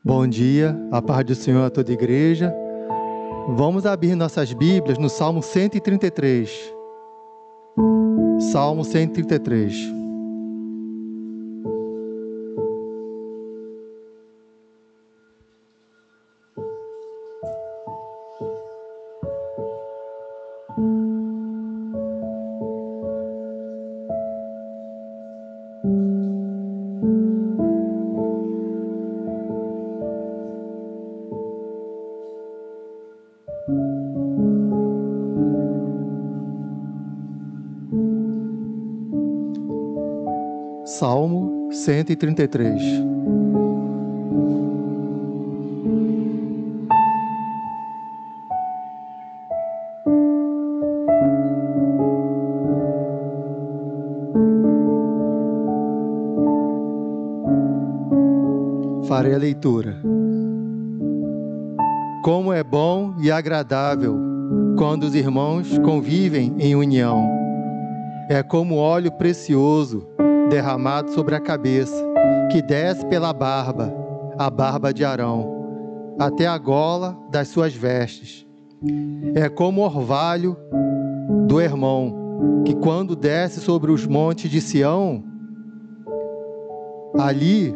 Bom dia, a paz do Senhor a toda a igreja. Vamos abrir nossas Bíblias no Salmo 133. Salmo 133. Salmo 133. Farei a leitura. Como é bom e agradável quando os irmãos convivem em união. É como óleo precioso derramado sobre a cabeça, que desce pela barba, a barba de Arão, até a gola das suas vestes. É como o orvalho do Hermon, que quando desce sobre os montes de Sião, ali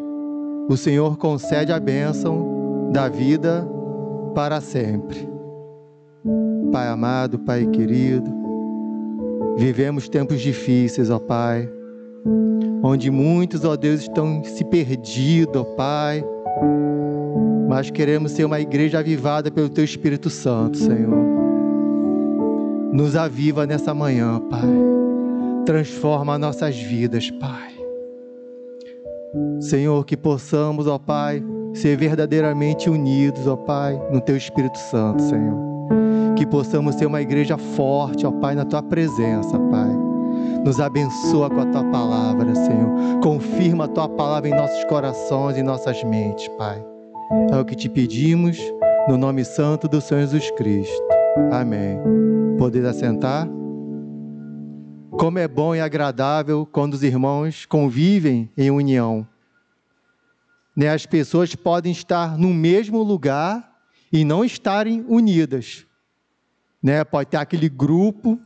o Senhor concede a bênção da vida para sempre. Pai amado, Pai querido, vivemos tempos difíceis, ó Pai, onde muitos, ó Deus, estão se perdidos, ó Pai, mas queremos ser uma igreja avivada pelo Teu Espírito Santo, Senhor. Nos aviva nessa manhã, Pai. Transforma nossas vidas, Pai. Senhor, que possamos, ó Pai, ser verdadeiramente unidos, ó Pai, no Teu Espírito Santo, Senhor. Que possamos ser uma igreja forte, ó Pai, na Tua presença, Pai. Nos abençoa com a Tua palavra, Senhor. Confirma a Tua palavra em nossos corações e nossas mentes, Pai. É o que te pedimos, no nome santo do Senhor Jesus Cristo. Amém. Poder assentar? Como é bom e agradável quando os irmãos convivem em união. As pessoas podem estar no mesmo lugar e não estarem unidas. Pode ter aquele grupo,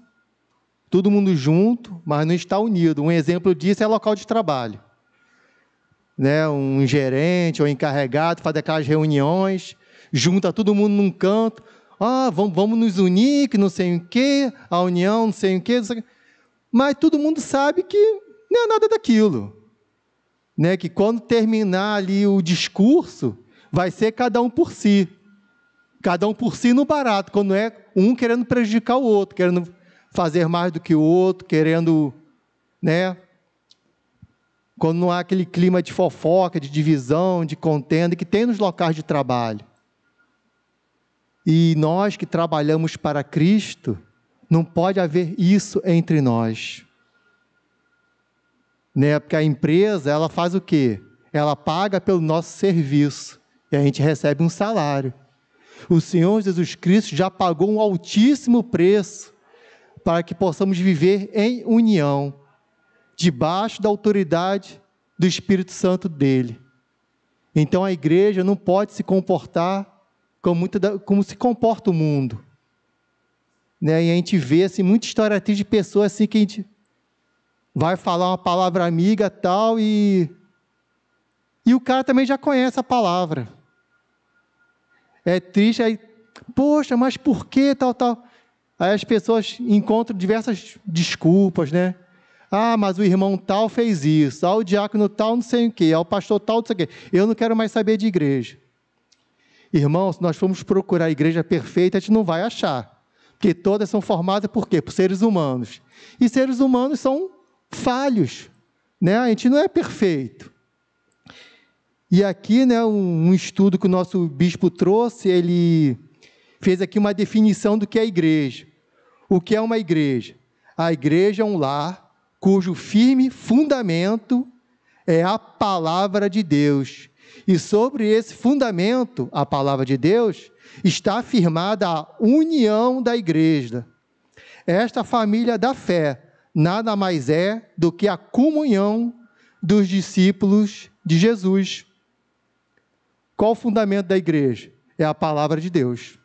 todo mundo junto, mas não está unido. Um exemplo disso é local de trabalho. Um gerente ou encarregado faz aquelas reuniões, junta todo mundo num canto. Vamos nos unir, que não sei o quê, a união, não sei o quê. Mas todo mundo sabe que não é nada daquilo. Que quando terminar ali o discurso, vai ser cada um por si. Cada um por si no barato, quando é um querendo prejudicar o outro, querendo fazer mais do que o outro, querendo, quando não há aquele clima de fofoca, de divisão, de contenda, que tem nos locais de trabalho. E nós que trabalhamos para Cristo, não pode haver isso entre nós. Porque a empresa, ela faz o quê? Ela paga pelo nosso serviço, e a gente recebe um salário. O Senhor Jesus Cristo já pagou um altíssimo preço para que possamos viver em união, debaixo da autoridade do Espírito Santo dele. Então a igreja não pode se comportar como se comporta o mundo. E a gente vê assim, muita história de pessoas assim, que a gente vai falar uma palavra amiga tal, e o cara também já conhece a palavra. É triste, aí, poxa, mas por que tal? Aí as pessoas encontram diversas desculpas, mas o irmão tal fez isso, o diácono tal não sei o quê, o pastor tal não sei o quê. Eu não quero mais saber de igreja. Irmãos, se nós formos procurar a igreja perfeita, a gente não vai achar. Porque todas são formadas por quê? Por seres humanos. E seres humanos são falhos. A gente não é perfeito. E aqui, um estudo que o nosso bispo trouxe, ele fez aqui uma definição do que é a igreja. O que é uma igreja? A igreja é um lar cujo firme fundamento é a palavra de Deus. E sobre esse fundamento, a palavra de Deus, está afirmada a união da igreja. Esta família da fé nada mais é do que a comunhão dos discípulos de Jesus. Qual o fundamento da igreja? É a palavra de Deus.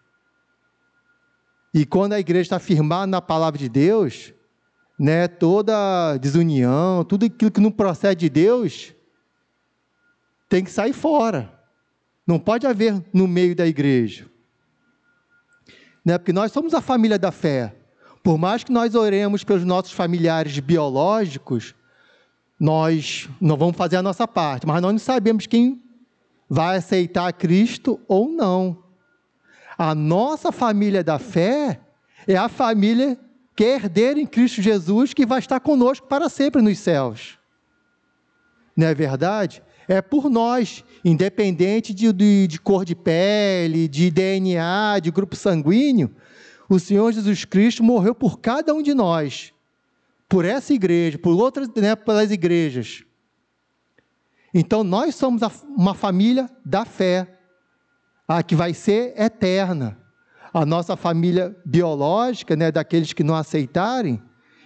E quando a igreja está firmada na palavra de Deus, né, toda desunião, tudo aquilo que não procede de Deus, tem que sair fora. Não pode haver no meio da igreja. Né, porque nós somos a família da fé. Por mais que nós oremos pelos nossos familiares biológicos, nós não vamos fazer a nossa parte, mas nós não sabemos quem vai aceitar Cristo ou não. A nossa família da fé é a família que é herdeira em Cristo Jesus, que vai estar conosco para sempre nos céus. Não é verdade? É por nós, independente de cor de pele, de DNA, de grupo sanguíneo, o Senhor Jesus Cristo morreu por cada um de nós, por essa igreja, por outras, né, pelas igrejas. Então, nós somos uma família da fé, a que vai ser eterna. A nossa família biológica, né, daqueles que não aceitarem,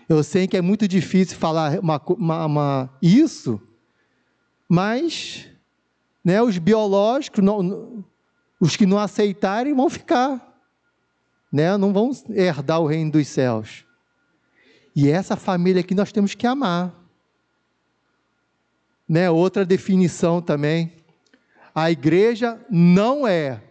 eu sei que é muito difícil falar isso, mas, né, os biológicos, os que não aceitarem, vão ficar, né, não vão herdar o reino dos céus. E essa família aqui nós temos que amar. Né, outra definição também, a igreja não é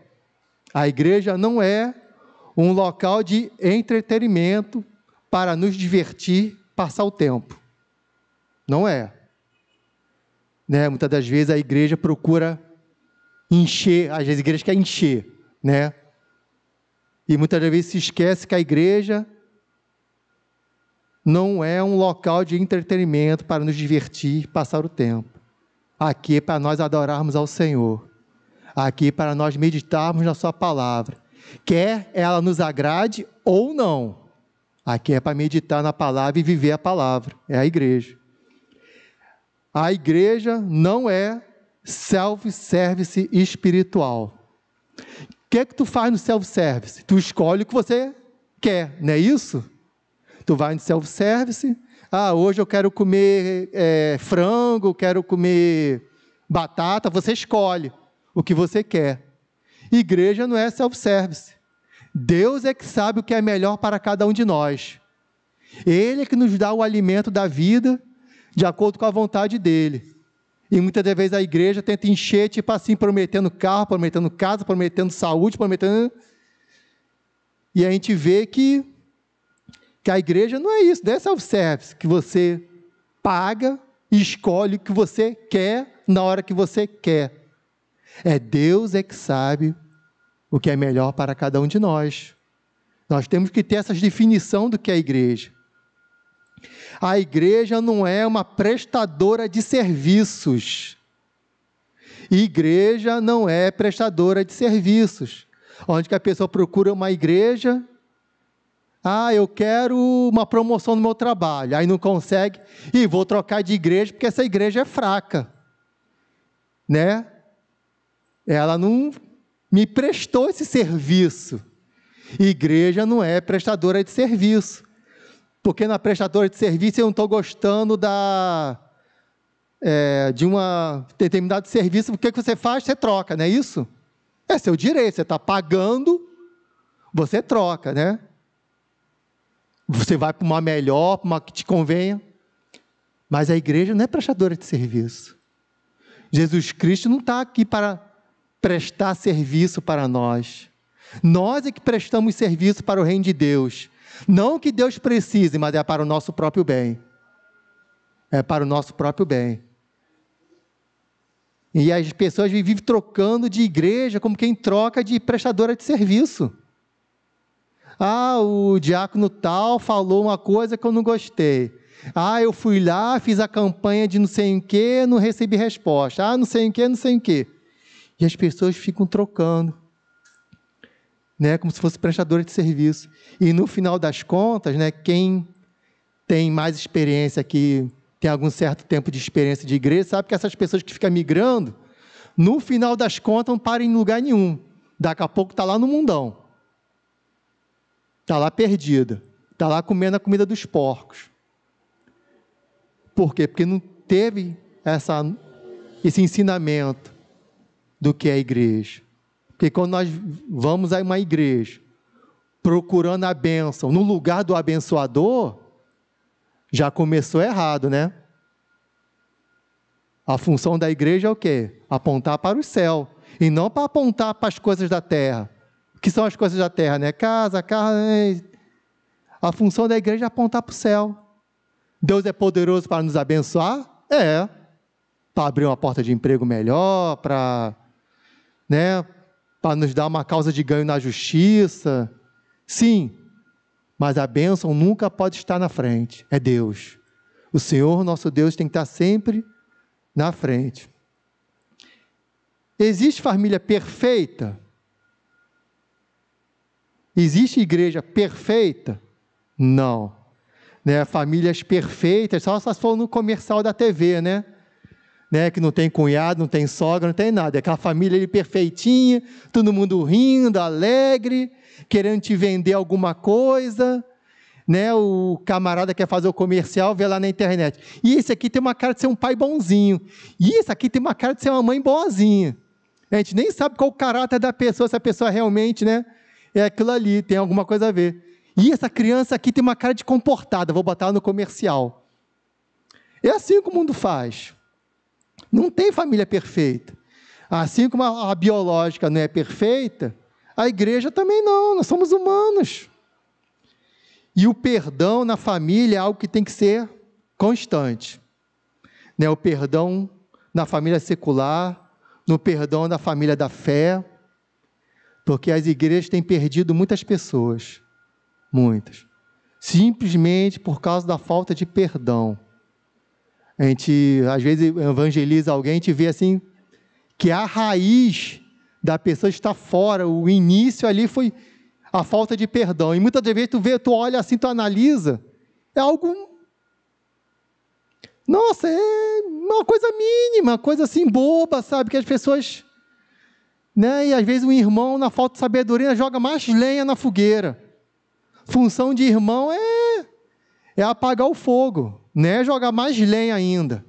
um local de entretenimento para nos divertir, passar o tempo. Não é. Né, muitas das vezes a igreja procura encher, às vezes a igreja quer encher, né? E muitas das vezes se esquece que a igreja não é um local de entretenimento para nos divertir, passar o tempo. Aqui é para nós adorarmos ao Senhor. Aqui é para nós meditarmos na sua palavra. Quer ela nos agrade ou não. Aqui é para meditar na palavra e viver a palavra. É a igreja. A igreja não é self-service espiritual. O que é que tu faz no self-service? Tu escolhe o que você quer, não é isso? Tu vai no self-service, hoje eu quero comer frango, quero comer batata, você escolhe o que você quer. Igreja não é self-service. Deus é que sabe o que é melhor para cada um de nós. Ele é que nos dá o alimento da vida, de acordo com a vontade dEle. E muitas das vezes a igreja tenta encher, tipo assim, prometendo carro, prometendo casa, prometendo saúde, prometendo... E a gente vê que a igreja não é isso, não é self-service, que você paga e escolhe o que você quer na hora que você quer. É Deus que sabe o que é melhor para cada um de nós. Nós temos que ter essa definição do que é a igreja. A igreja não é uma prestadora de serviços. Igreja não é prestadora de serviços. Onde que a pessoa procura uma igreja... eu quero uma promoção no meu trabalho, aí não consegue, e vou trocar de igreja, porque essa igreja é fraca, né? Ela não me prestou esse serviço. Igreja não é prestadora de serviço, porque na prestadora de serviço eu não estou gostando de um determinado serviço, o que você faz? Você troca, não é isso? É seu direito, você está pagando, você troca, né? Você vai para uma melhor, para uma que te convenha. Mas a igreja não é prestadora de serviço. Jesus Cristo não está aqui para prestar serviço para nós. Nós é que prestamos serviço para o reino de Deus. Não que Deus precise, mas é para o nosso próprio bem. É para o nosso próprio bem. E as pessoas vivem trocando de igreja como quem troca de prestadora de serviço. O diácono tal falou uma coisa que eu não gostei. Eu fui lá, fiz a campanha de não sei o que, não recebi resposta. Não sei o que, não sei o que. E as pessoas ficam trocando, né, como se fosse prestadora de serviço. E no final das contas, né, quem tem mais experiência aqui, tem algum certo tempo de experiência de igreja, sabe que essas pessoas que ficam migrando, no final das contas não param em lugar nenhum. Daqui a pouco está lá no mundão. Está lá perdida, está lá comendo a comida dos porcos. Por quê? Porque não teve esse ensinamento do que a igreja. Porque quando nós vamos a uma igreja procurando a bênção no lugar do abençoador, já começou errado, né? A função da igreja é o quê? Apontar para o céu, e não para apontar para as coisas da terra. O que são as coisas da terra, né? Casa, carro. A função da igreja é apontar para o céu. Deus é poderoso para nos abençoar? É. Para abrir uma porta de emprego melhor, para nos dar uma causa de ganho na justiça. Sim, mas a bênção nunca pode estar na frente. É Deus. O Senhor, nosso Deus, tem que estar sempre na frente. Existe família perfeita? Existe igreja perfeita? Não. Famílias perfeitas, só se for no comercial da TV, que não tem cunhado, não tem sogra, não tem nada. É aquela família ali perfeitinha, todo mundo rindo, alegre, querendo te vender alguma coisa. O camarada quer fazer o comercial, vê lá na internet. E esse aqui tem uma cara de ser um pai bonzinho. E esse aqui tem uma cara de ser uma mãe boazinha. A gente nem sabe qual o caráter da pessoa, se a pessoa realmente é aquilo ali, tem alguma coisa a ver. E essa criança aqui tem uma cara de comportada, vou botar ela no comercial. É assim que o mundo faz. Não tem família perfeita. Assim como a biológica não é perfeita, a igreja também não, nós somos humanos. E o perdão na família é algo que tem que ser constante. O perdão na família secular, no perdão da família da fé, porque as igrejas têm perdido muitas pessoas, muitas, simplesmente por causa da falta de perdão. A gente, às vezes, evangeliza alguém, a gente vê assim, que a raiz da pessoa está fora, o início ali foi a falta de perdão, e muitas vezes tu olha assim, tu analisa, é algo, nossa, é uma coisa mínima, uma coisa assim boba, sabe, que as pessoas, e às vezes o irmão, na falta de sabedoria, joga mais lenha na fogueira. Função de irmão é apagar o fogo, jogar mais lenha ainda.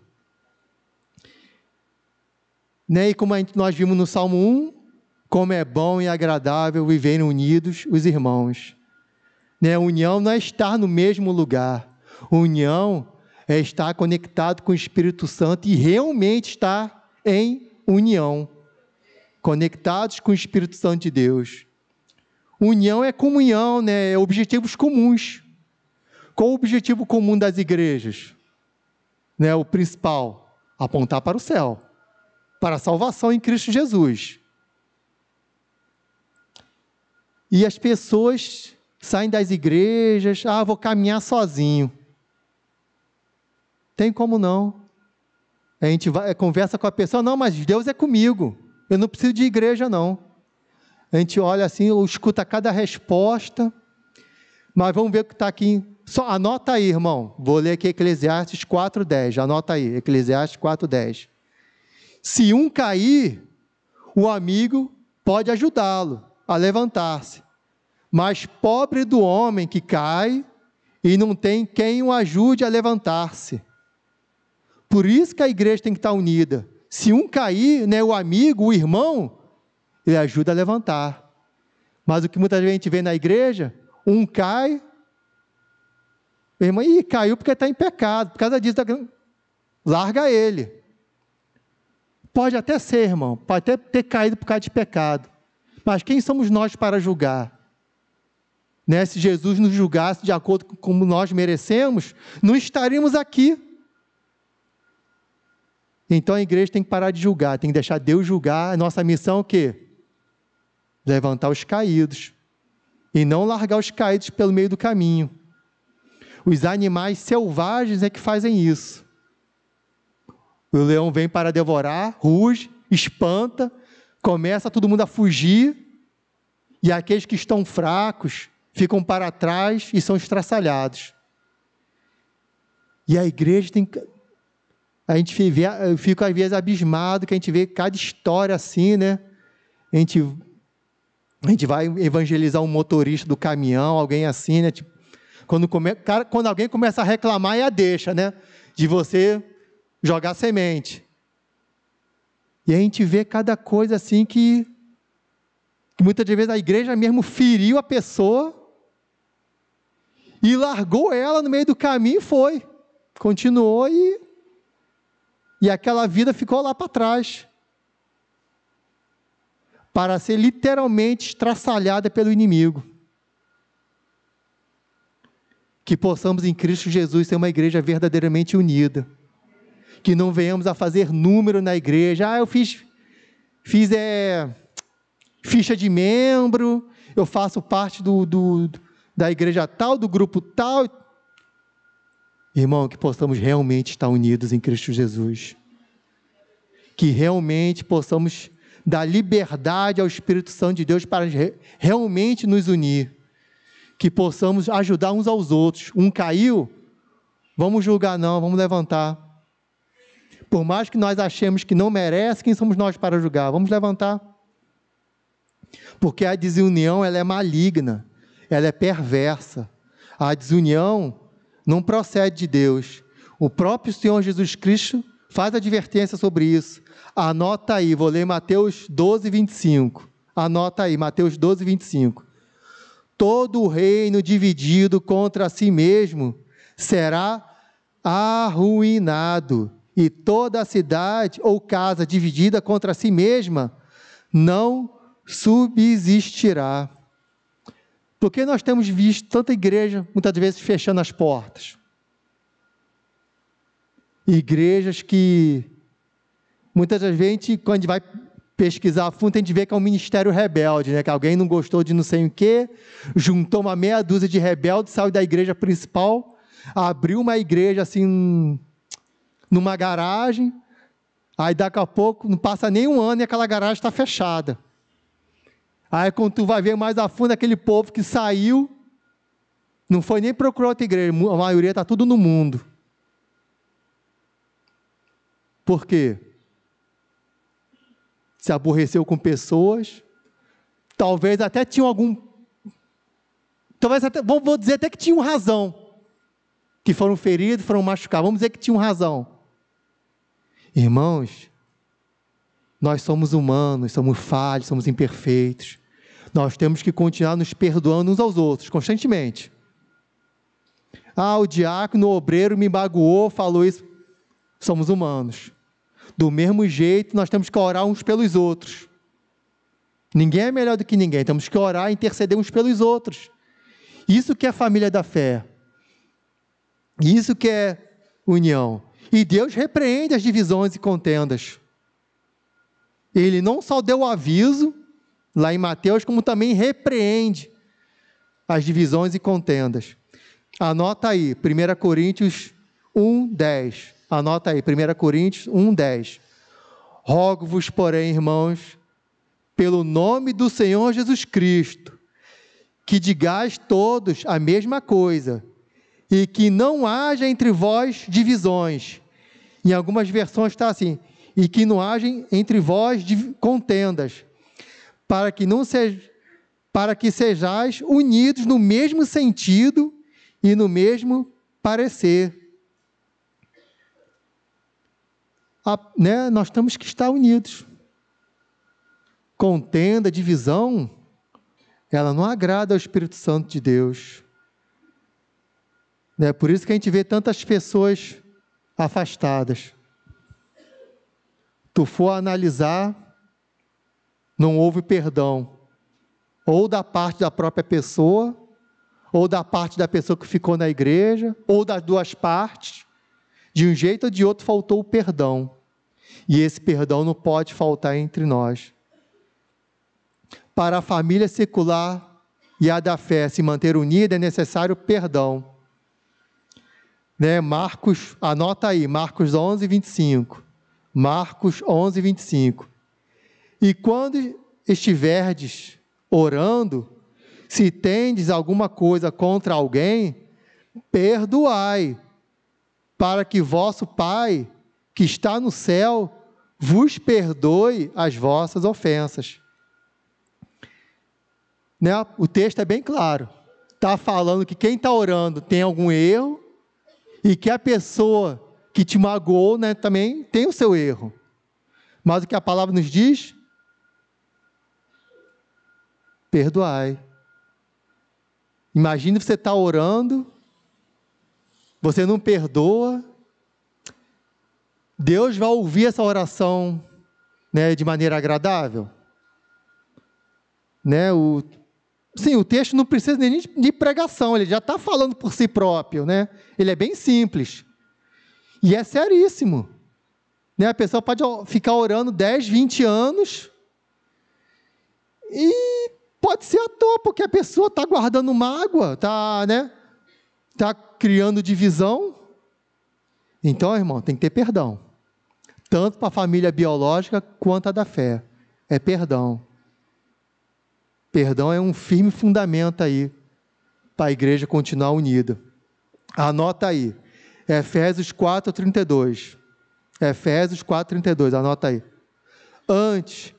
E como nós vimos no Salmo 1, como é bom e agradável viverem unidos os irmãos. União não é estar no mesmo lugar. União é estar conectado com o Espírito Santo e realmente estar em união. Conectados com o Espírito Santo de Deus. União é comunhão, é objetivos comuns. Qual o objetivo comum das igrejas? O principal, apontar para o céu, para a salvação em Cristo Jesus. E as pessoas saem das igrejas, vou caminhar sozinho. Tem como não? A gente conversa com a pessoa, não, mas Deus é comigo, eu não preciso de igreja não. A gente olha assim, ou escuta cada resposta, mas vamos ver o que está aqui. Só anota aí, irmão, vou ler aqui Eclesiastes 4:10, anota aí, Eclesiastes 4:10. Se um cair, o amigo pode ajudá-lo a levantar-se, mas pobre do homem que cai e não tem quem o ajude a levantar-se. Por isso que a igreja tem que estar unida. Se um cair, o amigo, o irmão, ele ajuda a levantar. Mas o que muitas vezes a gente vê na igreja, um cai, o irmão, caiu porque está em pecado, por causa disso, larga ele. Pode até ser, irmão, pode até ter caído por causa de pecado, mas quem somos nós para julgar? Se Jesus nos julgasse de acordo com como nós merecemos, não estaríamos aqui. Então a igreja tem que parar de julgar, tem que deixar Deus julgar. A nossa missão é o quê? Levantar os caídos, e não largar os caídos pelo meio do caminho. Os animais selvagens é que fazem isso. O leão vem para devorar, ruge, espanta, começa todo mundo a fugir, e aqueles que estão fracos ficam para trás e são estraçalhados. E a igreja tem que... eu fico às vezes abismado, que a gente vê cada história assim, A gente vai evangelizar um motorista do caminhão, alguém assim, quando alguém começa a reclamar, é a deixa, de você jogar semente. E a gente vê cada coisa assim que muitas vezes a igreja mesmo feriu a pessoa e largou ela no meio do caminho e foi. Continuou e aquela vida ficou lá para trás, para ser literalmente estraçalhada pelo inimigo. Que possamos em Cristo Jesus ser uma igreja verdadeiramente unida. Que não venhamos a fazer número na igreja. Eu fiz ficha de membro, eu faço parte da igreja tal, do grupo tal. Irmão, que possamos realmente estar unidos em Cristo Jesus. Que realmente possamos dar liberdade ao Espírito Santo de Deus para realmente nos unir. Que possamos ajudar uns aos outros. Um caiu, vamos julgar não, vamos levantar. Por mais que nós achemos que não merece, quem somos nós para julgar? Vamos levantar. Porque a desunião, ela é maligna, ela é perversa. A desunião não procede de Deus. O próprio Senhor Jesus Cristo faz advertência sobre isso. Anota aí, vou ler Mateus 12, 25. Anota aí, Mateus 12, 25. Todo o reino dividido contra si mesmo será arruinado, e toda a cidade ou casa dividida contra si mesma não subsistirá. Porque nós temos visto tanta igreja, muitas vezes, fechando as portas. Igrejas que, muitas vezes, quando a gente vai pesquisar a fundo, a gente vê que é um ministério rebelde, né? Que alguém não gostou de não sei o quê, juntou uma meia dúzia de rebeldes, saiu da igreja principal, abriu uma igreja assim, numa garagem, aí daqui a pouco, não passa nem um ano e aquela garagem está fechada. Aí quando tu vai ver mais a fundo, aquele povo que saiu, não foi nem procurar outra igreja, a maioria está tudo no mundo. Por quê? Se aborreceu com pessoas, talvez até tinham talvez até, vou dizer até que tinham razão, que foram feridos, foram machucados, vamos dizer que tinham razão. Irmãos, nós somos humanos, somos falhos, somos imperfeitos. Nós temos que continuar nos perdoando uns aos outros, constantemente. O diácono, o obreiro me magoou, falou isso. Somos humanos. Do mesmo jeito, nós temos que orar uns pelos outros. Ninguém é melhor do que ninguém, temos que orar e interceder uns pelos outros. Isso que é família da fé. Isso que é união. E Deus repreende as divisões e contendas. Ele não só deu o aviso, lá em Mateus, como também repreende as divisões e contendas. Anota aí, 1 Coríntios 1, 10. Anota aí, 1 Coríntios 1, 10. Rogo-vos, porém, irmãos, pelo nome do Senhor Jesus Cristo, que digais todos a mesma coisa, e que não haja entre vós divisões. Em algumas versões está assim, e que não haja entre vós contendas, para que sejais unidos no mesmo sentido e no mesmo parecer. Nós temos que estar unidos. Contenda, divisão, ela não agrada ao Espírito Santo de Deus. Por isso que a gente vê tantas pessoas afastadas. Tu for analisar, não houve perdão, ou da parte da própria pessoa, ou da parte da pessoa que ficou na igreja, ou das duas partes. De um jeito ou de outro faltou o perdão, e esse perdão não pode faltar entre nós. Para a família secular e a da fé se manter unida, é necessário perdão. Marcos, anota aí, Marcos 11, 25. Marcos 11, 25. E quando estiverdes orando, se tendes alguma coisa contra alguém, perdoai, para que vosso Pai, que está no céu, vos perdoe as vossas ofensas. O texto é bem claro. Está falando que quem está orando tem algum erro, e que a pessoa que te magoou, também tem o seu erro. Mas o que a palavra nos diz? Perdoai. Imagine você estar orando, você não perdoa, Deus vai ouvir essa oração, né, de maneira agradável? Né, sim, o texto não precisa nem de pregação, ele já está falando por si próprio, né? Ele é bem simples. E é seríssimo. Né? A pessoa pode ficar orando 10, 20 anos e pode ser à toa, porque a pessoa está guardando mágoa, está, né, tá criando divisão. Então, irmão, tem que ter perdão. Tanto para a família biológica quanto a da fé. É perdão. Perdão é um firme fundamento aí para a igreja continuar unida. Anota aí. Efésios 4:32. Efésios 4:32, anota aí. Antes,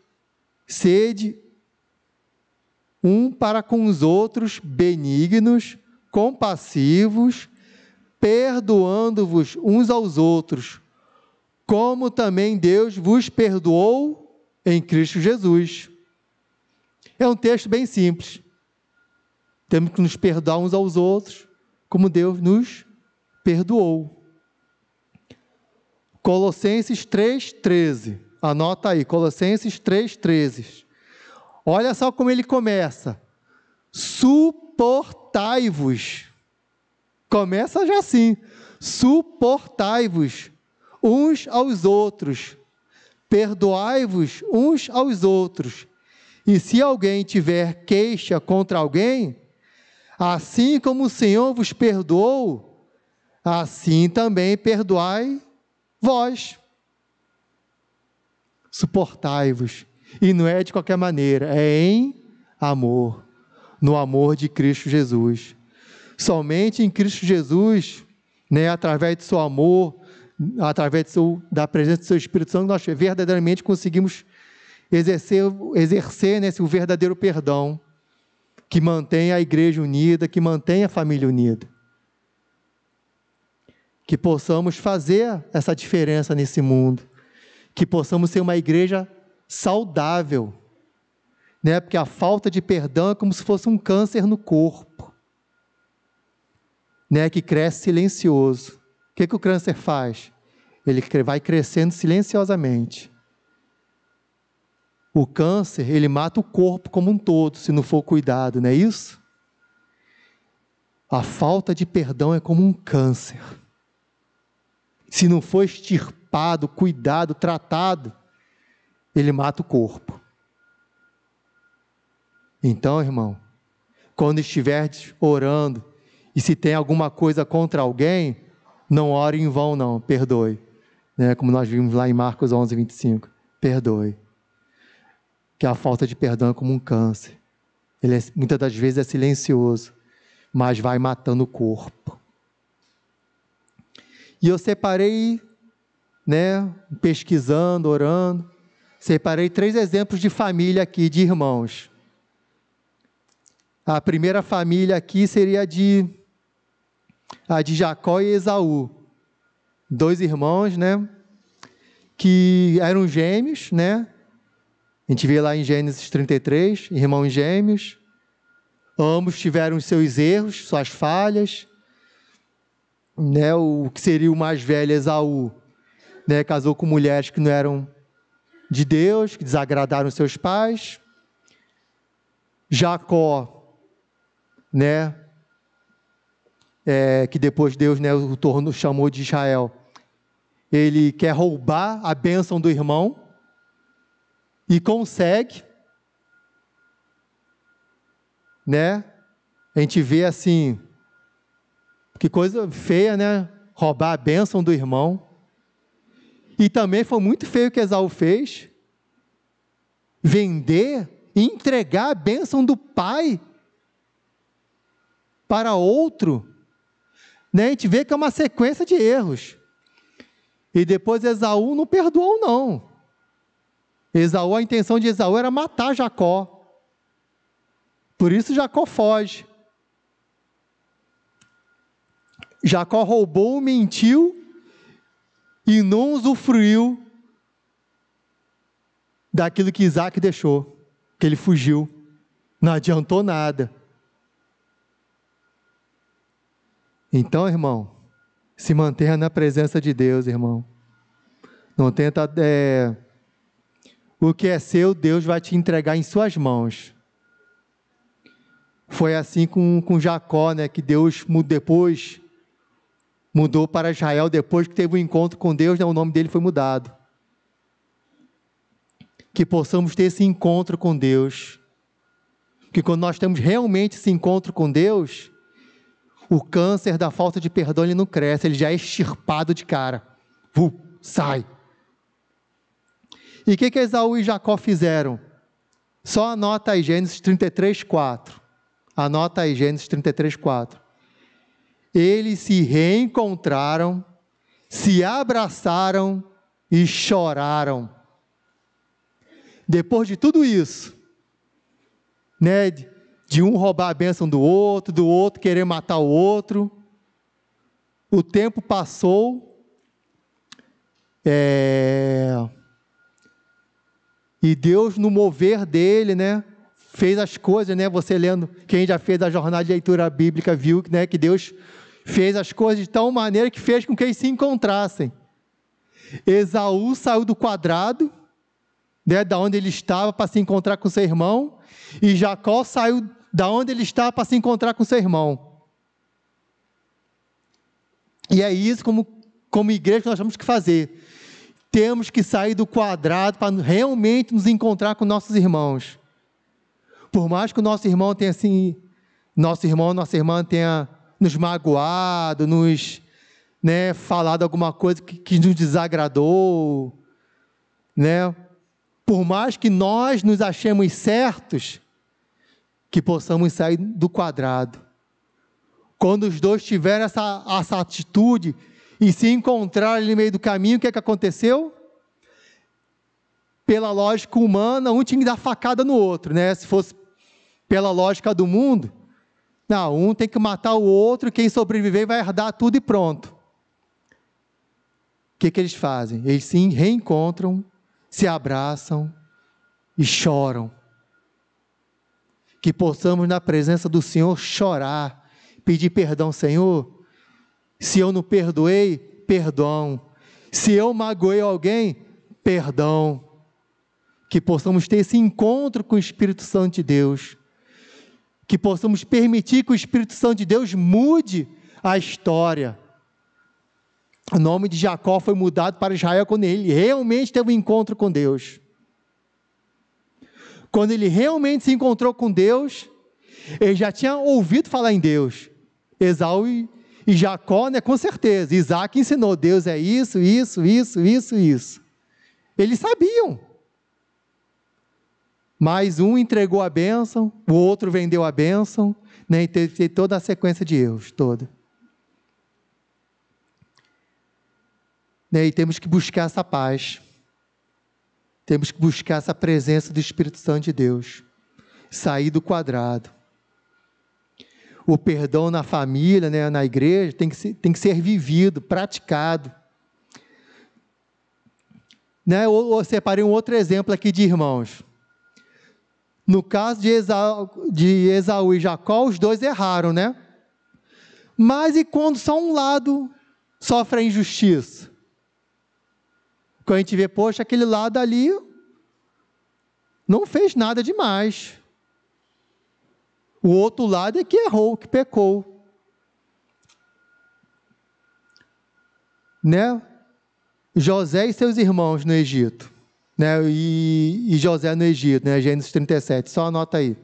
sede um para com os outros benignos, compassivos, perdoando-vos uns aos outros, como também Deus vos perdoou em Cristo Jesus. É um texto bem simples. Temos que nos perdoar uns aos outros, como Deus nos perdoou. Colossenses 3:13. Anota aí, Colossenses 3:13. Olha só como ele começa. Suportai-vos. Começa já assim. Suportai-vos uns aos outros. Perdoai-vos uns aos outros. E se alguém tiver queixa contra alguém, assim como o Senhor vos perdoou, assim também perdoai vós. Suportai-vos. E não é de qualquer maneira, é em amor, no amor de Cristo Jesus. Somente em Cristo Jesus, né, através do seu amor, através da presença do seu Espírito Santo, nós verdadeiramente conseguimos exercer né, o verdadeiro perdão, que mantém a igreja unida, que mantém a família unida. Que possamos fazer essa diferença nesse mundo, que possamos ser uma igreja saudável, né? Porque a falta de perdão é como se fosse um câncer no corpo, né? Que cresce silencioso. O que o câncer faz? Ele vai crescendo silenciosamente. O câncer, ele mata o corpo como um todo, se não for cuidado, não é isso? A falta de perdão é como um câncer. Se não for extirpado, cuidado, tratado, ele mata o corpo. Então, irmão, quando estiver orando, e se tem alguma coisa contra alguém, não ore em vão não, perdoe. Né? Como nós vimos lá em Marcos 11:25, perdoe. Que a falta de perdão é como um câncer. Ele muitas das vezes é silencioso, mas vai matando o corpo. E eu separei, né, pesquisando, orando, separei 3 exemplos de família aqui, de irmãos. A primeira família aqui seria a de Jacó e Esaú. 2 irmãos, né, que eram gêmeos, né? A gente vê lá em Gênesis 33, irmãos gêmeos. Ambos tiveram os seus erros, suas falhas. Né, o que seria o mais velho, Esaú, né, casou com mulheres que não eram de Deus, que desagradaram seus pais. Jacó, né, que depois Deus, né, chamou de Israel, ele quer roubar a bênção do irmão e consegue, né? A gente vê assim, que coisa feia, né? Roubar a bênção do irmão. E também foi muito feio o que Esaú fez. Vender e entregar a bênção do pai para outro. Né? A gente vê que é uma sequência de erros. E depois Esaú não perdoou, não. A intenção de Esaú era matar Jacó. Por isso Jacó foge. Jacó roubou, mentiu e não usufruiu daquilo que Isaac deixou, que ele fugiu. Não adiantou nada. Então, irmão, se mantenha na presença de Deus, irmão. Não tenta... O que é seu, Deus vai te entregar em suas mãos. Foi assim com Jacó, né? Que Deus depois mudou para Israel, depois que teve um encontro com Deus, né, o nome dele foi mudado. Que possamos ter esse encontro com Deus. Que quando nós temos realmente esse encontro com Deus, o câncer da falta de perdão ele não cresce, ele já é extirpado de cara. Sai. E o que Esaú e Jacó fizeram? Só anota aí Gênesis 33:4. Anota aí Gênesis 33:4. Eles se reencontraram, se abraçaram e choraram. Depois de tudo isso, né, de um roubar a bênção do outro querer matar o outro, o tempo passou, e Deus, no mover dele, né, fez as coisas, né, você lendo, quem já fez a jornada de leitura bíblica viu, né, que Deus fez as coisas de tal maneira que fez com que eles se encontrassem. Esaú saiu do quadrado, né, da onde ele estava para se encontrar com seu irmão, e Jacó saiu da onde ele estava para se encontrar com seu irmão. E é isso como igreja que nós temos que fazer. Temos que sair do quadrado para realmente nos encontrar com nossos irmãos. Por mais que o nosso irmão tenha assim, nossa irmã tenha nos magoado, nos, né, falado alguma coisa que nos desagradou, né? Por mais que nós nos achemos certos, que possamos sair do quadrado. Quando os dois tiveram essa atitude e se encontraram no meio do caminho, o que aconteceu? Pela lógica humana, um tinha que dar facada no outro, né? Se fosse pela lógica do mundo, não, um tem que matar o outro, quem sobreviver vai herdar tudo e pronto. O que eles fazem? Eles se reencontram, se abraçam e choram. Que possamos, na presença do Senhor, chorar, pedir perdão. Senhor, se eu não perdoei, perdão. Se eu magoei alguém, perdão. Que possamos ter esse encontro com o Espírito Santo de Deus. Que possamos permitir que o Espírito Santo de Deus mude a história. O nome de Jacó foi mudado para Israel quando ele realmente teve um encontro com Deus. Quando ele realmente se encontrou com Deus, ele já tinha ouvido falar em Deus. Esaú e Jacó, né, com certeza. Isaac ensinou, Deus é isso, isso, isso, isso, isso. Eles sabiam. Mas um entregou a bênção, o outro vendeu a bênção, né, e teve toda a sequência de erros, toda. Né, e temos que buscar essa paz. Temos que buscar essa presença do Espírito Santo de Deus. Sair do quadrado. O perdão na família, né, na igreja, tem que ser vivido, praticado. Né, eu separei um outro exemplo aqui de irmãos. No caso de Esaú e Jacó, os dois erraram, né? Mas e quando só um lado sofre a injustiça? Quando a gente vê, poxa, aquele lado ali não fez nada demais. O outro lado é que errou, que pecou. Né? José e seus irmãos no Egito. Né? E José no Egito, né? Gênesis 37, só anota aí.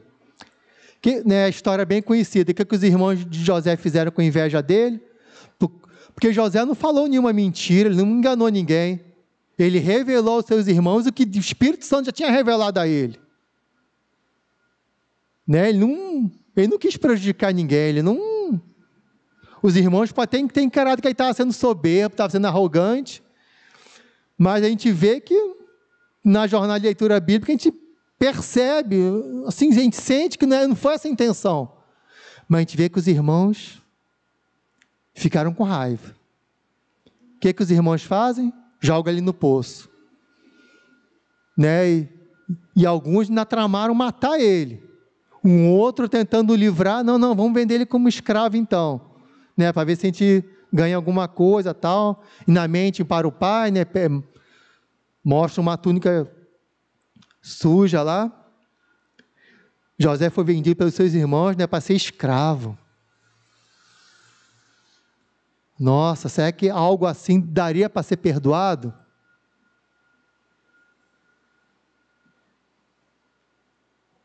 Né, a história é bem conhecida. O que os irmãos de José fizeram com inveja dele? Porque José não falou nenhuma mentira, ele não enganou ninguém. Ele revelou aos seus irmãos o que o Espírito Santo já tinha revelado a ele. Né? Ele não quis prejudicar ninguém, os irmãos podem ter encarado que ele estava sendo soberbo, estava sendo arrogante, mas a gente vê que na jornada de leitura bíblica a gente percebe, assim, a gente sente que não foi essa a intenção, mas a gente vê que os irmãos ficaram com raiva. O que os irmãos fazem? Joga ali no poço. Né? E alguns ainda tramaram matar ele. Um outro tentando livrar, não, vamos vender ele como escravo então, né, para ver se a gente ganha alguma coisa, tal. E na mente para o pai, né, mostra uma túnica suja lá. José foi vendido pelos seus irmãos, né, para ser escravo. Nossa, será que algo assim daria para ser perdoado?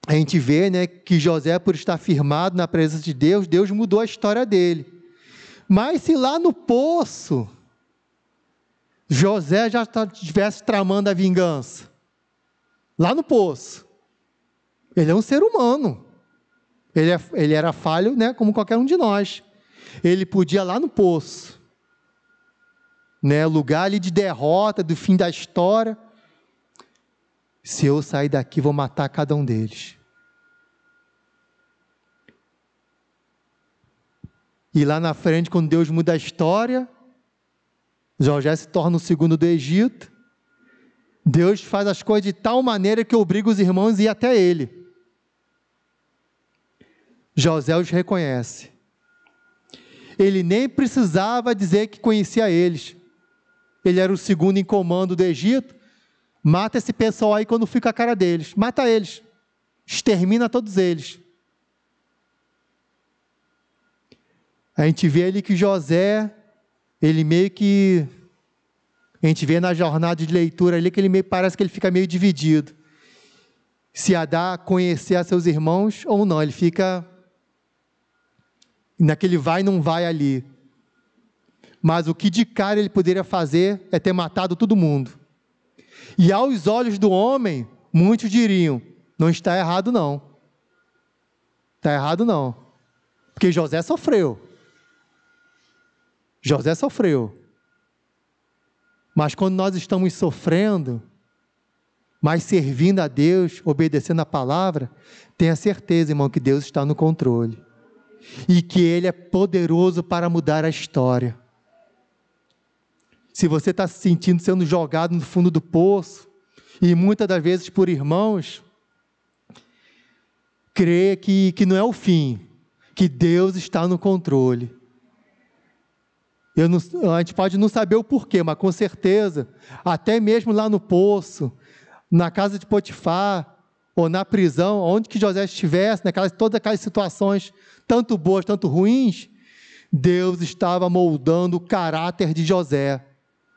A gente vê, né, que José, por estar firmado na presença de Deus, Deus mudou a história dele. Mas se lá no poço, José já estivesse tramando a vingança, lá no poço, ele é um ser humano, ele era falho, né, como qualquer um de nós. Ele podia lá no poço, né, lugar ali de derrota, do fim da história. Se eu sair daqui, vou matar cada um deles. E lá na frente, quando Deus muda a história, José se torna o segundo do Egito. Deus faz as coisas de tal maneira que obriga os irmãos a ir até ele. José os reconhece. Ele nem precisava dizer que conhecia eles. Ele era o segundo em comando do Egito. Mata esse pessoal aí quando fica a cara deles. Mata eles. Extermina todos eles. A gente vê ali que José, ele meio que, a gente vê na jornada de leitura ali que ele meio, parece que ele fica meio dividido. Se a dar a conhecer a seus irmãos ou não, ele fica naquele vai e não vai ali. Mas o que de cara ele poderia fazer é ter matado todo mundo. E aos olhos do homem, muitos diriam, não está errado não. Está errado não. Porque José sofreu. José sofreu. Mas quando nós estamos sofrendo, mas servindo a Deus, obedecendo a palavra, tenha certeza, irmão, que Deus está no controle. E que Ele é poderoso para mudar a história. Se você está se sentindo sendo jogado no fundo do poço, e muitas das vezes por irmãos, creia que não é o fim, que Deus está no controle. A gente pode não saber o porquê, mas com certeza, até mesmo lá no poço, na casa de Potifar, ou na prisão, onde que José estivesse, todas aquelas situações, tanto boas, tanto ruins, Deus estava moldando o caráter de José,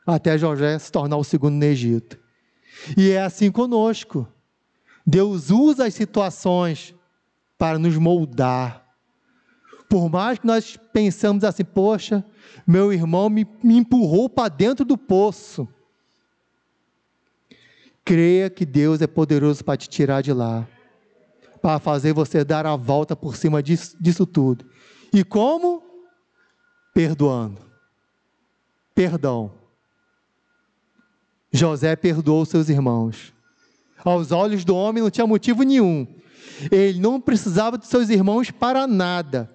até José se tornar o segundo no Egito. E é assim conosco. Deus usa as situações para nos moldar. Por mais que nós pensamos assim, poxa, meu irmão me empurrou para dentro do poço. Creia que Deus é poderoso para te tirar de lá, para fazer você dar a volta por cima disso tudo. E como? Perdoando. Perdão. José perdoou seus irmãos. Aos olhos do homem não tinha motivo nenhum. Ele não precisava de seus irmãos para nada.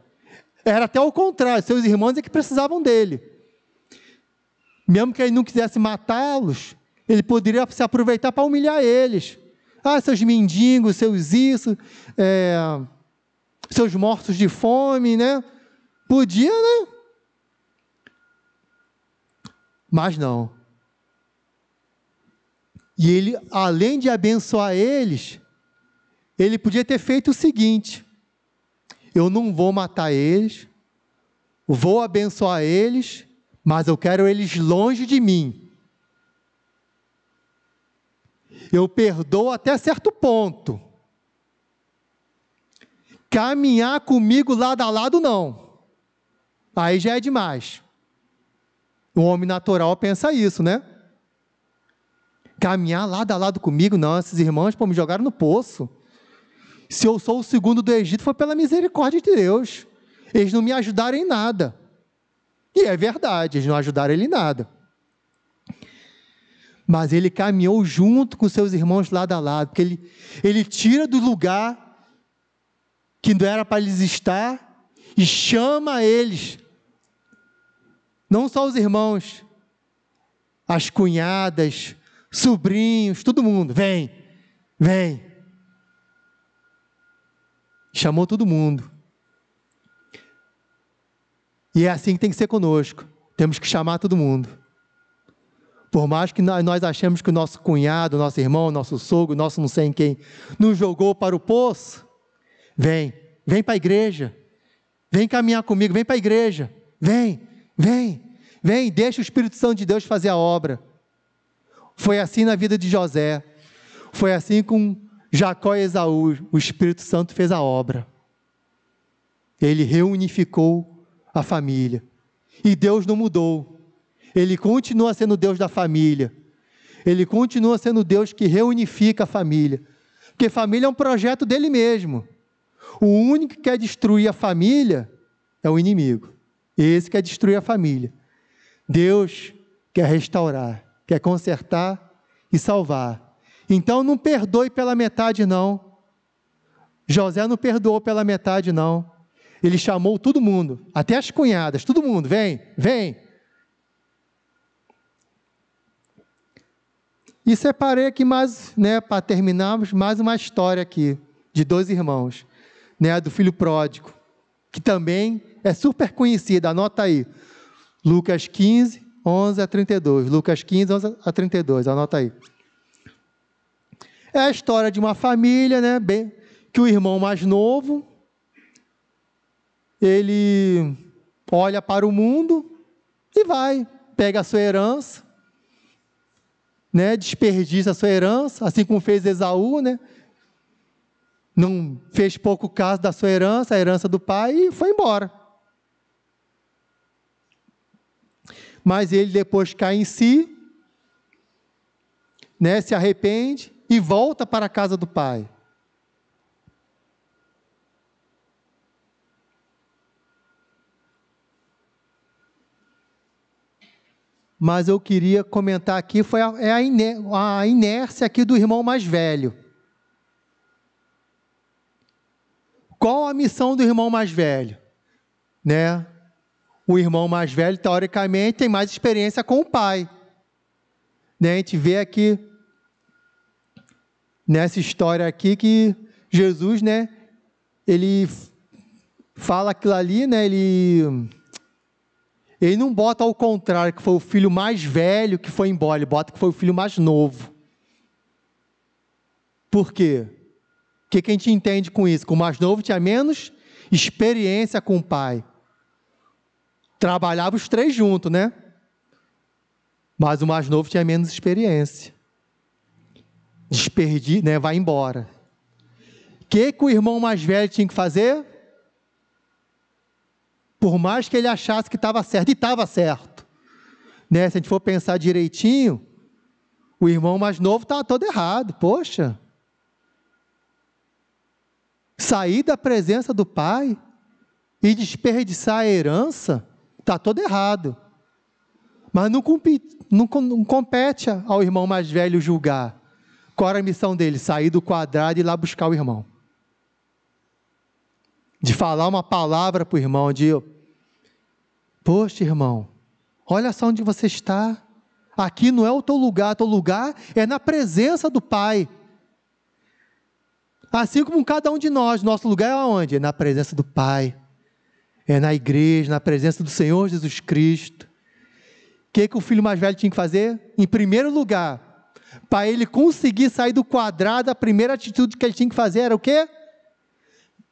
Era até o contrário, seus irmãos é que precisavam dele. Mesmo que ele não quisesse matá-los, ele poderia se aproveitar para humilhar eles. Ah, seus mendigos, seus isso, seus mortos de fome, né? Podia, né? Mas não. E ele, além de abençoar eles, ele podia ter feito o seguinte: eu não vou matar eles, vou abençoar eles, mas eu quero eles longe de mim. Eu perdoo até certo ponto. Caminhar comigo lado a lado, não. Aí já é demais. O homem natural pensa isso, né? Caminhar lado a lado comigo, não. Esses irmãos me jogaram no poço. Se eu sou o segundo do Egito, foi pela misericórdia de Deus. Eles não me ajudaram em nada. E é verdade, eles não ajudaram ele em nada. Mas ele caminhou junto com seus irmãos lado a lado, porque ele tira do lugar que não era para eles estar e chama eles. Não só os irmãos, as cunhadas, sobrinhos, todo mundo, vem. Vem. Chamou todo mundo. E é assim que tem que ser conosco. Temos que chamar todo mundo. Por mais que nós achemos que o nosso cunhado, nosso irmão, nosso sogro, nosso não sei em quem, nos jogou para o poço, vem para a igreja. Vem caminhar comigo, vem para a igreja. Vem, deixa o Espírito Santo de Deus fazer a obra. Foi assim na vida de José. Foi assim com Jacó e Esaú. O Espírito Santo fez a obra. Ele reunificou a família. E Deus não mudou. Ele continua sendo Deus da família. Ele continua sendo Deus que reunifica a família. Porque família é um projeto dele mesmo. O único que quer destruir a família é o inimigo. Esse quer destruir a família. Deus quer restaurar, quer consertar e salvar. Então não perdoe pela metade não. José não perdoou pela metade não. Ele chamou todo mundo, até as cunhadas, todo mundo, vem. E separei aqui mais, para terminarmos, mais uma história aqui, de 2 irmãos, do filho pródigo, que também é super conhecida, anota aí, Lucas 15, 11 a 32, Lucas 15, 11 a 32, anota aí. É a história de uma família, que o irmão mais novo, ele olha para o mundo e pega a sua herança, desperdiça a sua herança, assim como fez Esaú, não fez pouco caso da sua herança, a herança do pai, e foi embora. Mas ele depois cai em si, se arrepende e volta para a casa do pai. Mas eu queria comentar aqui, a inércia aqui do irmão mais velho. Qual a missão do irmão mais velho? O irmão mais velho, teoricamente, tem mais experiência com o pai. A gente vê aqui, nessa história aqui, que Jesus, ele fala aquilo ali, ele não bota ao contrário, que foi o filho mais velho que foi embora, ele bota que foi o filho mais novo. Por quê? O que a gente entende com isso? Que o mais novo tinha menos experiência com o pai. Trabalhava os 3 juntos, Mas o mais novo tinha menos experiência. Vai embora. O que o irmão mais velho tinha que fazer? Por mais que ele achasse que estava certo, e estava certo. Se a gente for pensar direitinho, o irmão mais novo estava todo errado. Poxa! Sair da presença do pai e desperdiçar a herança, está todo errado. Mas não compete ao irmão mais velho julgar. Qual era a missão dele? Sair do quadrado e ir lá buscar o irmão. De falar uma palavra para o irmão, poxa, irmão, olha só onde você está. Aqui não é o teu lugar é na presença do pai. Assim como cada um de nós, nosso lugar é onde? É na presença do pai. É na igreja, na presença do Senhor Jesus Cristo. O que o filho mais velho tinha que fazer? Em primeiro lugar, para ele conseguir sair do quadrado, a primeira atitude que ele tinha que fazer era o quê?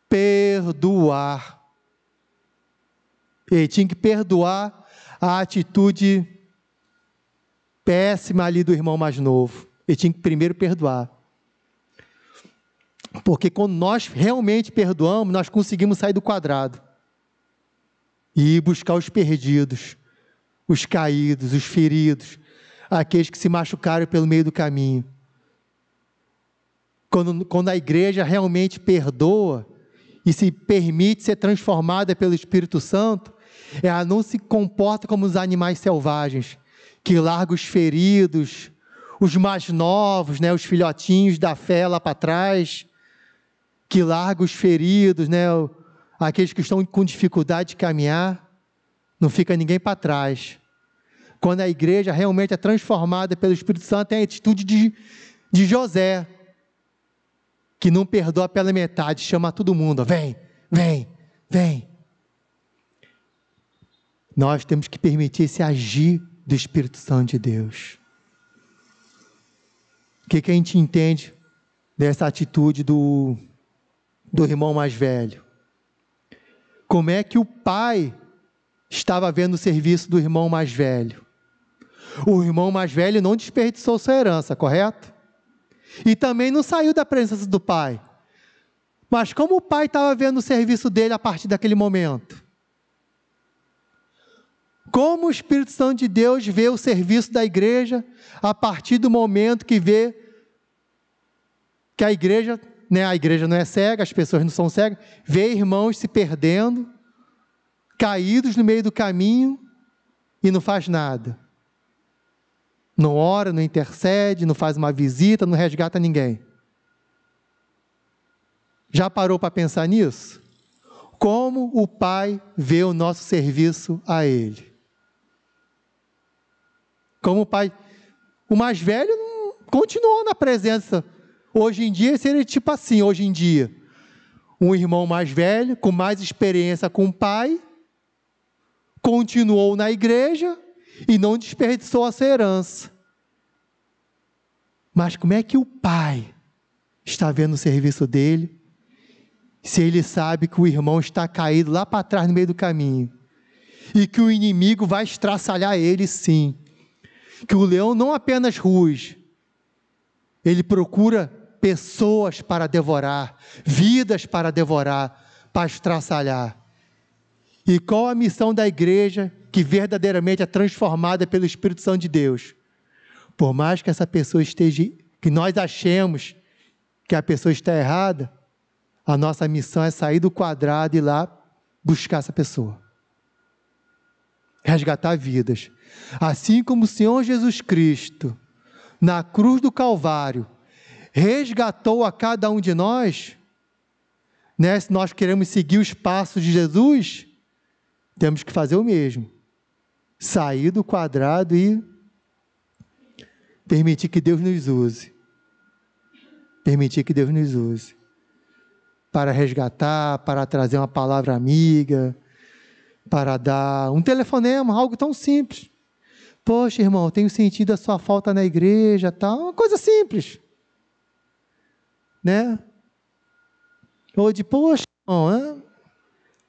Perdoar. Ele tinha que perdoar a atitude péssima ali do irmão mais novo. Ele tinha que primeiro perdoar. Porque quando nós realmente perdoamos, nós conseguimos sair do quadrado e ir buscar os perdidos, os caídos, os feridos, aqueles que se machucaram pelo meio do caminho. Quando a igreja realmente perdoa e se permite ser transformada pelo Espírito Santo, ela não se comporta como os animais selvagens, que largam os feridos, os mais novos, os filhotinhos da fé lá para trás, que larga os feridos, aqueles que estão com dificuldade de caminhar, não fica ninguém para trás. Quando a igreja realmente é transformada pelo Espírito Santo, tem a atitude de José, que não perdoa pela metade, chama todo mundo, vem, vem, vem. Nós temos que permitir esse agir do Espírito Santo de Deus. O que a gente entende dessa atitude do irmão mais velho? Como é que o pai estava vendo o serviço do irmão mais velho? O irmão mais velho não desperdiçou sua herança, correto? E também não saiu da presença do pai. Mas como o pai estava vendo o serviço dele a partir daquele momento? Como o Espírito Santo de Deus vê o serviço da igreja a partir do momento que vê que a igreja não é cega, as pessoas não são cegas, vê irmãos se perdendo, caídos no meio do caminho e não faz nada. Não ora, não intercede, não faz uma visita, não resgata ninguém. Já parou para pensar nisso? Como o Pai vê o nosso serviço a Ele? Como o Pai... O mais velho continuou na presença. Hoje em dia seria tipo assim, hoje em dia. Um irmão mais velho, com mais experiência com o Pai, continuou na igreja e não desperdiçou a sua herança. Mas como é que o pai está vendo o serviço dele, se ele sabe que o irmão está caído lá para trás no meio do caminho, e que o inimigo vai estraçalhar ele sim, que o leão não apenas ruge, ele procura pessoas para devorar, vidas para devorar, para estraçalhar. E qual a missão da igreja que verdadeiramente é transformada pelo Espírito Santo de Deus? Por mais que essa pessoa esteja, que nós achemos que a pessoa está errada, a nossa missão é sair do quadrado e ir lá buscar essa pessoa. Resgatar vidas. Assim como o Senhor Jesus Cristo, na cruz do Calvário, resgatou a cada um de nós, né? Se nós queremos seguir os passos de Jesus, temos que fazer o mesmo. Sair do quadrado e permitir que Deus nos use. Permitir que Deus nos use. Para resgatar, para trazer uma palavra amiga, para dar um telefonema, algo tão simples. Poxa, irmão, tenho sentido a sua falta na igreja, tal, uma coisa simples. Né? Ou de, poxa, irmão,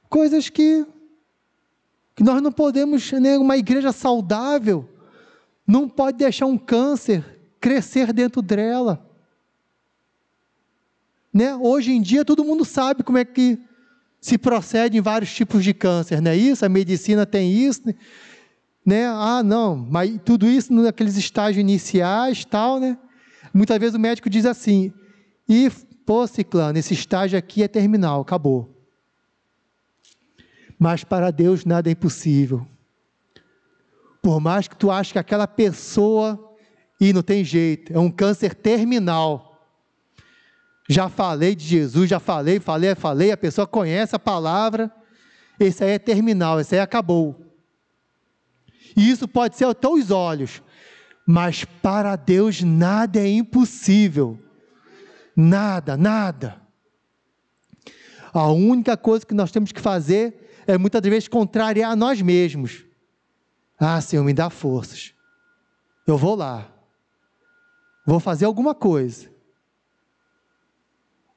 coisas que nós não podemos, né? Uma igreja saudável não pode deixar um câncer crescer dentro dela. Né? Hoje em dia todo mundo sabe como é que se procede em vários tipos de câncer, não é isso? A medicina tem isso, né? Ah, não, mas tudo isso naqueles estágios iniciais, tal, né? Muitas vezes o médico diz assim, pô, ciclano, esse estágio aqui é terminal, acabou. Mas para Deus nada é impossível. Por mais que tu ache que aquela pessoa, e não tem jeito, é um câncer terminal. Já falei de Jesus, já falei, a pessoa conhece a palavra, esse aí é terminal, esse aí acabou. E isso pode ser aos teus olhos, mas para Deus nada é impossível. Nada, nada. A única coisa que nós temos que fazer é muitas vezes contrariar a nós mesmos. Ah, Senhor, me dá forças. Eu vou lá. Vou fazer alguma coisa.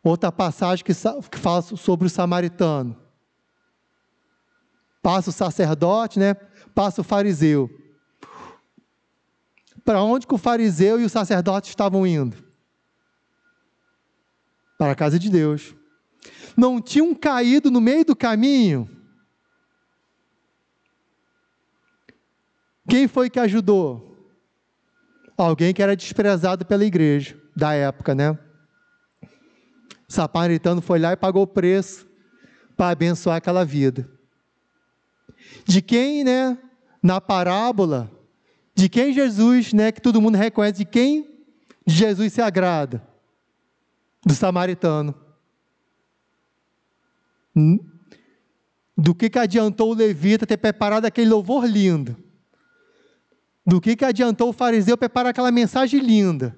Outra passagem que fala sobre o samaritano. Passa o sacerdote, né? Passa o fariseu. Para onde que o fariseu e o sacerdote estavam indo? Para a casa de Deus. Não tinham caído no meio do caminho? Quem foi que ajudou? Alguém que era desprezado pela igreja da época, né? O samaritano foi lá e pagou o preço para abençoar aquela vida. De quem, né? Na parábola, de quem Jesus, né? Que todo mundo reconhece, de quem Jesus se agrada? Do samaritano. Do que adiantou o levita ter preparado aquele louvor lindo? Do que adiantou o fariseu preparar aquela mensagem linda?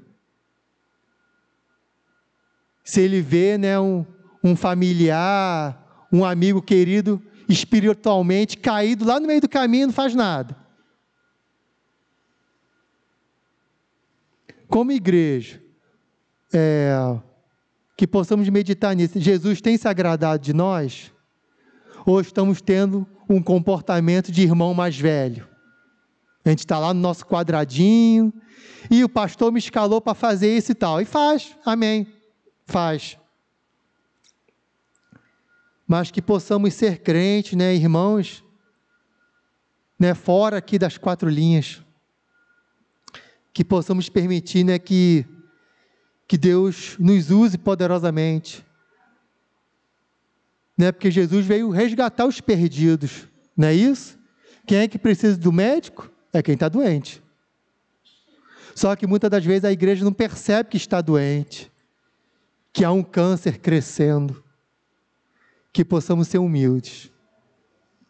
Se ele vê, né, um familiar, um amigo querido, espiritualmente caído lá no meio do caminho, não faz nada. Como igreja, que possamos meditar nisso. Jesus tem se agradado de nós? Ou estamos tendo um comportamento de irmão mais velho? A gente está lá no nosso quadradinho, e o pastor me escalou para fazer isso e tal. E faz, amém, faz. Mas que possamos ser crentes, né, irmãos, né, fora aqui das quatro linhas. Que possamos permitir, né, que Deus nos use poderosamente. Né, porque Jesus veio resgatar os perdidos, não é isso? Quem é que precisa do médico? É quem está doente. Só que muitas das vezes a igreja não percebe que está doente, que há um câncer crescendo. Que possamos ser humildes,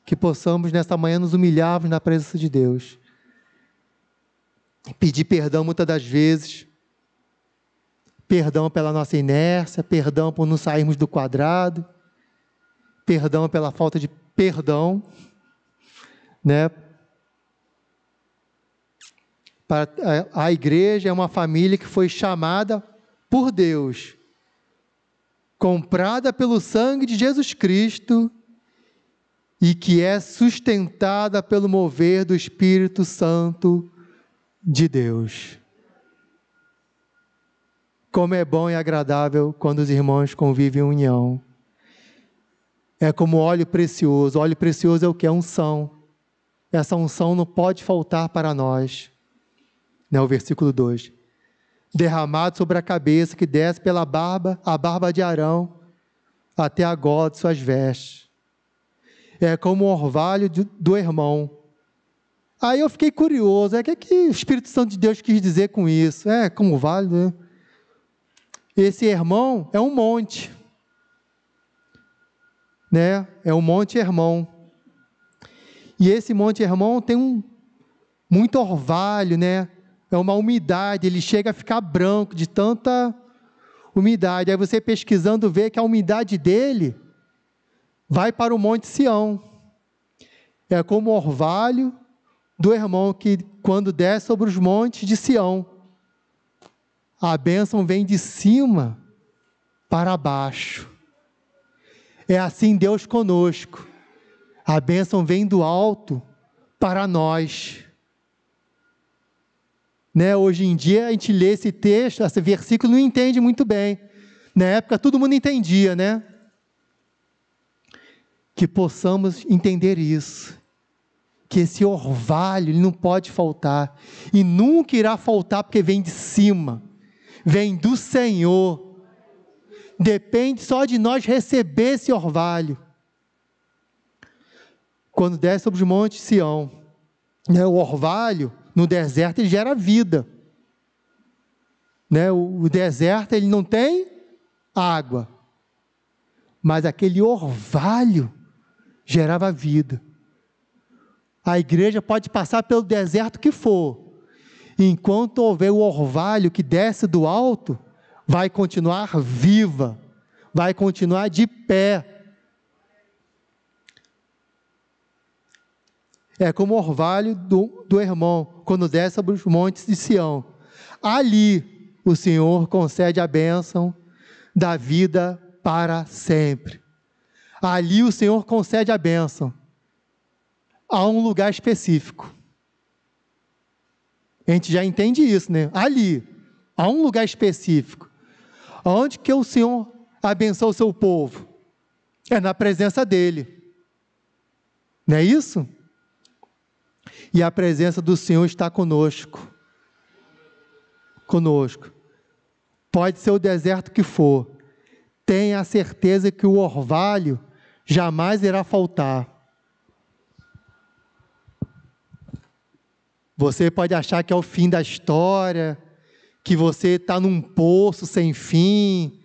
que possamos nesta manhã nos humilharmos na presença de Deus, pedir perdão muitas das vezes, perdão pela nossa inércia, perdão por não sairmos do quadrado, perdão pela falta de perdão, né? A igreja é uma família que foi chamada por Deus, comprada pelo sangue de Jesus Cristo e que é sustentada pelo mover do Espírito Santo de Deus. Como é bom e agradável quando os irmãos convivem em união. É como óleo precioso. Óleo precioso é o que? É unção. Essa unção não pode faltar para nós. Né, o versículo 2. Derramado sobre a cabeça, que desce pela barba, a barba de Arão, até a gola de suas vestes. É como o orvalho do irmão. Aí eu fiquei curioso, o que o Espírito Santo de Deus quis dizer com isso? Como orvalho, né? Esse irmão é um monte, né? É um monte Hermon. E esse monte Hermon tem muito orvalho, né? É uma umidade, ele chega a ficar branco de tanta umidade. Aí você pesquisando vê que a umidade dele vai para o Monte Sião. É como o orvalho do Hermon, que quando desce sobre os montes de Sião, a bênção vem de cima para baixo. É assim Deus conosco. A bênção vem do alto para nós. Né, hoje em dia a gente lê esse texto, esse versículo, não entende muito bem. Na época todo mundo entendia, né? Que possamos entender isso. Que esse orvalho ele não pode faltar. E nunca irá faltar porque vem de cima. Vem do Senhor. Depende só de nós receber esse orvalho. Quando desce sobre os montes de Sião, né, o orvalho no deserto ele gera vida, né? O deserto ele não tem água, mas aquele orvalho gerava vida. A igreja pode passar pelo deserto que for, enquanto houver o orvalho que desce do alto, vai continuar viva, vai continuar de pé. É como o orvalho do irmão, quando desce sobre os montes de Sião. Ali, o Senhor concede a bênção da vida para sempre. Ali, o Senhor concede a bênção a um lugar específico. A gente já entende isso, né? Ali, a um lugar específico. Onde que o Senhor abençoa o seu povo? É na presença dEle. Não é isso? E a presença do Senhor está conosco. Conosco. Pode ser o deserto que for. Tenha a certeza que o orvalho jamais irá faltar. Você pode achar que é o fim da história, que você está num poço sem fim,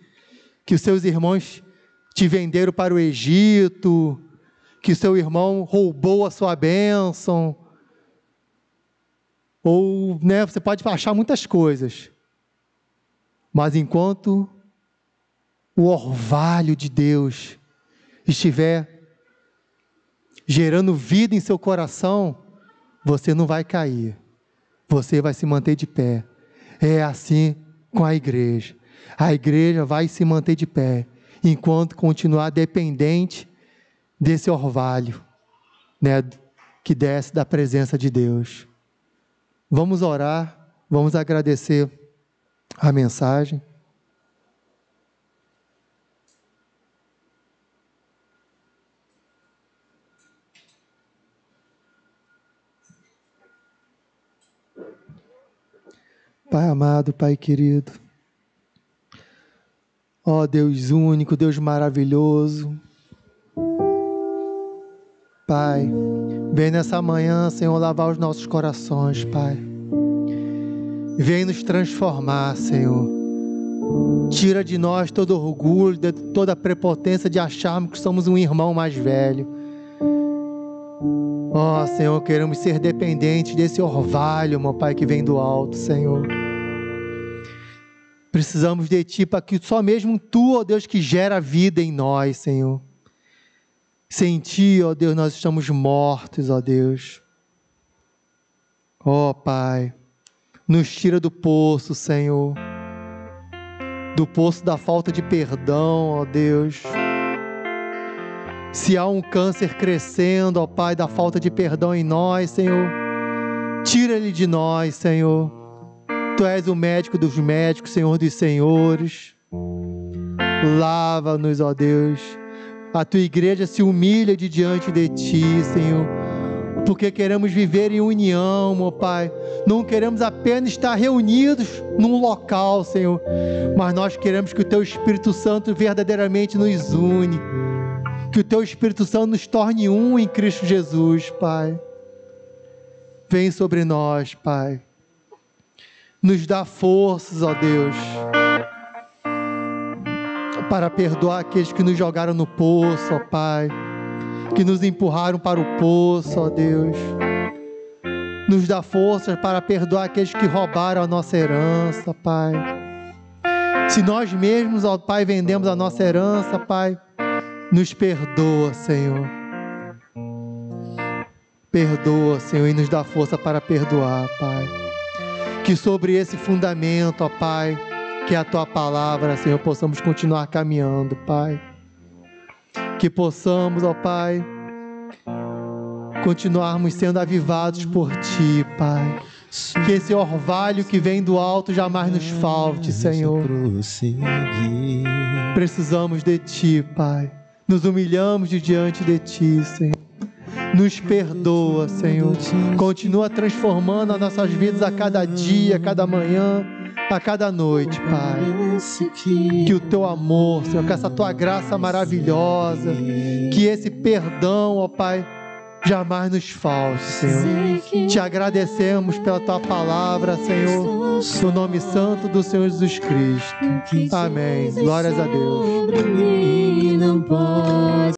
que os seus irmãos te venderam para o Egito, que o seu irmão roubou a sua bênção. Ou, né, você pode achar muitas coisas, mas enquanto o orvalho de Deus estiver gerando vida em seu coração, você não vai cair, você vai se manter de pé. É assim com a igreja vai se manter de pé, enquanto continuar dependente desse orvalho, né, que desce da presença de Deus. Vamos orar, vamos agradecer a mensagem. Pai amado, Pai querido, ó Deus único, Deus maravilhoso, Pai, vem nessa manhã, Senhor, lavar os nossos corações, Pai. Vem nos transformar, Senhor. Tira de nós todo orgulho, toda a prepotência de acharmos que somos um irmão mais velho. Ó, Senhor, queremos ser dependentes desse orvalho, meu Pai, que vem do alto, Senhor. Precisamos de Ti, para que só mesmo Tu, ó Deus, que gera vida em nós, Senhor. Sem Ti, ó Deus, nós estamos mortos, ó Deus. Ó Pai, nos tira do poço, Senhor. Do poço da falta de perdão, ó Deus. Se há um câncer crescendo, ó Pai, da falta de perdão em nós, Senhor, tira ele de nós, Senhor. Tu és o médico dos médicos, Senhor dos senhores. Lava-nos, ó Deus. A Tua igreja se humilha de diante de Ti, Senhor, porque queremos viver em união, meu Pai. Não queremos apenas estar reunidos num local, Senhor, mas nós queremos que o Teu Espírito Santo verdadeiramente nos une, que o Teu Espírito Santo nos torne um em Cristo Jesus, Pai. Vem sobre nós, Pai. Nos dá forças, ó Deus, para perdoar aqueles que nos jogaram no poço, ó Pai, que nos empurraram para o poço, ó Deus. Nos dá forças para perdoar aqueles que roubaram a nossa herança, Pai. Se nós mesmos, ó Pai, vendemos a nossa herança, Pai, nos perdoa, Senhor. Perdoa, Senhor, e nos dá força para perdoar, Pai. Que sobre esse fundamento, ó Pai, que é a Tua palavra, Senhor, possamos continuar caminhando, Pai. Que possamos, ó Pai, continuarmos sendo avivados por Ti, Pai. Que esse orvalho que vem do alto jamais nos falte, Senhor. Precisamos de Ti, Pai. Nos humilhamos diante de Ti, Senhor. Nos perdoa, Senhor. Continua transformando as nossas vidas a cada dia, a cada manhã, a cada noite, Pai. Que o Teu amor, Senhor, que essa Tua graça maravilhosa, que esse perdão, ó Pai, jamais nos falte, Senhor. Te agradecemos pela Tua palavra, Senhor, no nome santo do Senhor Jesus Cristo. Amém. Glórias a Deus. Não pode